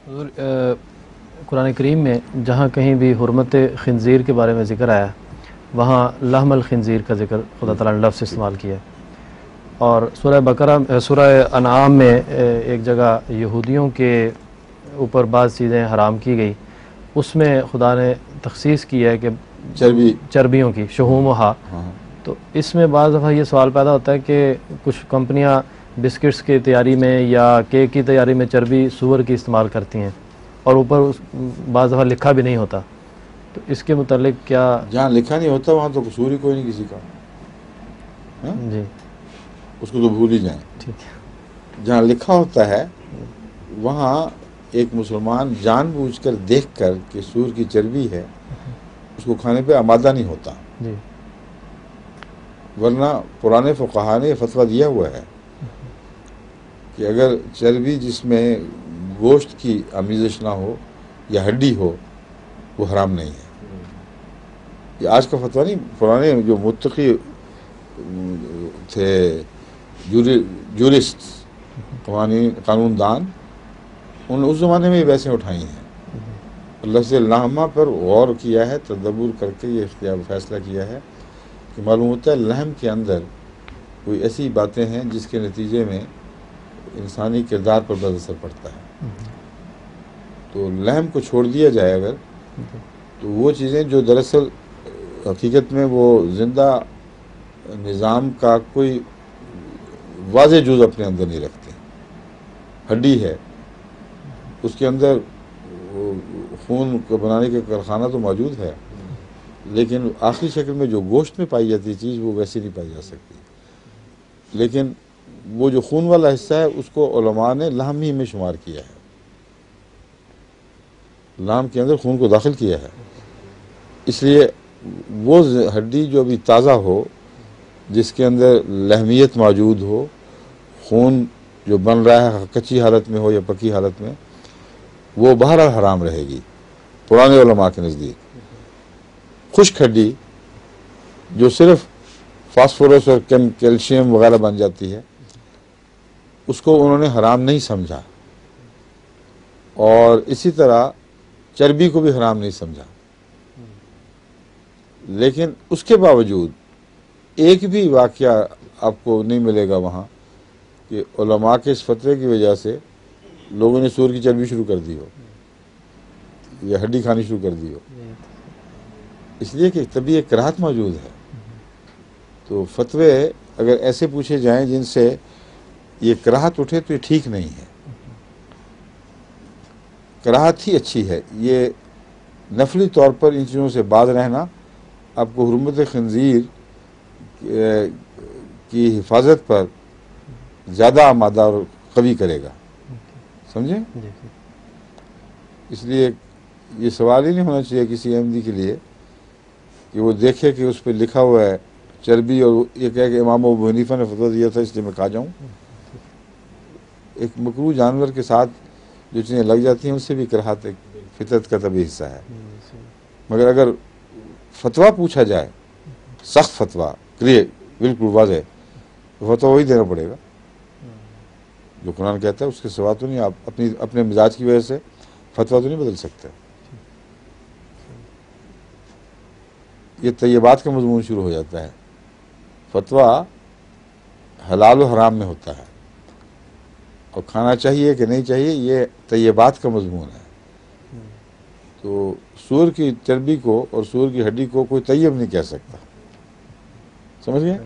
حضور قرآن کریم میں جہاں کہیں بھی حرمت خنزیر کے بارے میں ذکر آیا وہاں لحم الخنزیر کا ذکر خدا تعالیٰ نے لفظ استعمال کیا ہے، اور سورہ انعام میں ایک جگہ یہودیوں کے اوپر بعض چیزیں حرام کی گئی، اس میں خدا نے تخصیص کی ہے کہ چربیوں کی شحومہا. تو اس میں بعض دفعہ یہ سوال پیدا ہوتا ہے کہ کچھ کمپنیاں بسکٹس کی تیاری میں یا کیک کی تیاری میں چربی سور کی استعمال کرتی ہیں اور اوپر بعض دفعہ لکھا بھی نہیں ہوتا، تو اس کے متعلق کیا؟ جہاں لکھا نہیں ہوتا وہاں تو قصور ہی کوئی نہیں کسی کا. جی اس کو تو بھول ہی جائیں. ٹھیک ہے. جہاں لکھا ہوتا ہے وہاں ایک مسلمان جان بوجھ کر دیکھ کر کہ سور کی چربی ہے اس کو کھانے پہ آمادہ نہیں ہوتا. جی ورنہ پرانے فقہا نے یہ فتویٰ دیا ہوا ہے کہ اگر چربی جس میں گوشت کی آمیزش نہ ہو یا ہڈی ہو وہ حرام نہیں ہے. یہ آج کا فتویٰ نہیں، پرانے جو متقی تھے جورسٹ قانون دان ان اس زمانے میں ویسے اٹھائی ہیں. لفظ لحمہ پر غور کیا ہے، تدبر کر کے یہ فیصلہ کیا ہے کہ معلوم ہوتا ہے لحم کے اندر کوئی ایسی باتیں ہیں جس کے نتیجے میں انسانی کردار پر بد اثر پڑتا ہے. تو لحم کو چھوڑ دیا جائے اگر تو وہ چیزیں جو دراصل حقیقت میں وہ زندہ نظام کا کوئی واضح جز اپنے اندر نہیں رکھتے. ہڈی ہے اس کے اندر خون کو بنانے کا کارخانہ تو موجود ہے، لیکن آخری شکل میں جو گوشت میں پائی جاتی چیز وہ ویسی نہیں پائی جا سکتی. لیکن وہ جو خون والا حصہ ہے اس کو علماء نے لحم ہی میں شمار کیا ہے، لحم کے اندر خون کو داخل کیا ہے. اس لیے وہ ہڈی جو ابھی تازہ ہو، جس کے اندر لحمیت موجود ہو، خون جو بن رہا ہے کچی حالت میں ہو یا پکی حالت میں، وہ بہرحال حرام رہے گی پرانے علماء کے نزدیک. خشک ہڈی جو صرف فاسفورس اور کیلشیم وغیرہ بن جاتی ہے اس کو انہوں نے حرام نہیں سمجھا، اور اسی طرح چربی کو بھی حرام نہیں سمجھا. لیکن اس کے باوجود ایک بھی واقعہ آپ کو نہیں ملے گا وہاں کہ علماء کے اس فتوے کی وجہ سے لوگوں نے سور کی چربی شروع کر دی ہو یا ہڈی کھانی شروع کر دی ہو. اس لیے کہ تبھی ایک کراہت موجود ہے. تو فتوے اگر ایسے پوچھے جائیں جن سے یہ کراہت اٹھے تو یہ ٹھیک نہیں ہے. کراہت ہی اچھی ہے. یہ نفلی طور پر ان چیزوں سے باز رہنا آپ کو حرمت خنزیر کی حفاظت پر زیادہ آمادہ اور قوی کرے گا. سمجھیں؟ اس لیے یہ سوال ہی نہیں ہونا چاہیے کسی احمدی کے لیے کہ وہ دیکھے کہ اس پہ لکھا ہوا ہے چربی اور یہ کہے کہ امام ابو حنیفہ نے فتویٰ دیا تھا اس لیے میں کھا جاؤں. ایک مکروہ جانور کے ساتھ جو چیزیں لگ جاتی ہیں اس سے بھی کراہت ایک فطرت کا طبعی حصہ ہے. مگر اگر فتویٰ پوچھا جائے سخت فتویٰ بالکل واضح تو فتویٰ وہی دینا پڑے گا جو قرآن کہتا ہے. اس کے سوا تو نہیں آپ اپنے مزاج کی وجہ سے فتویٰ تو نہیں بدل سکتے. یہ طیبات کا مضمون شروع ہو جاتا ہے. فتویٰ حلال و حرام میں ہوتا ہے اور کھانا چاہیے کہ نہیں چاہیے یہ طیبات کا مضمون ہے. تو سور کی چربی کو اور سور کی ہڈی کو کوئی طیب نہیں کہہ سکتا. سمجھ گئے؟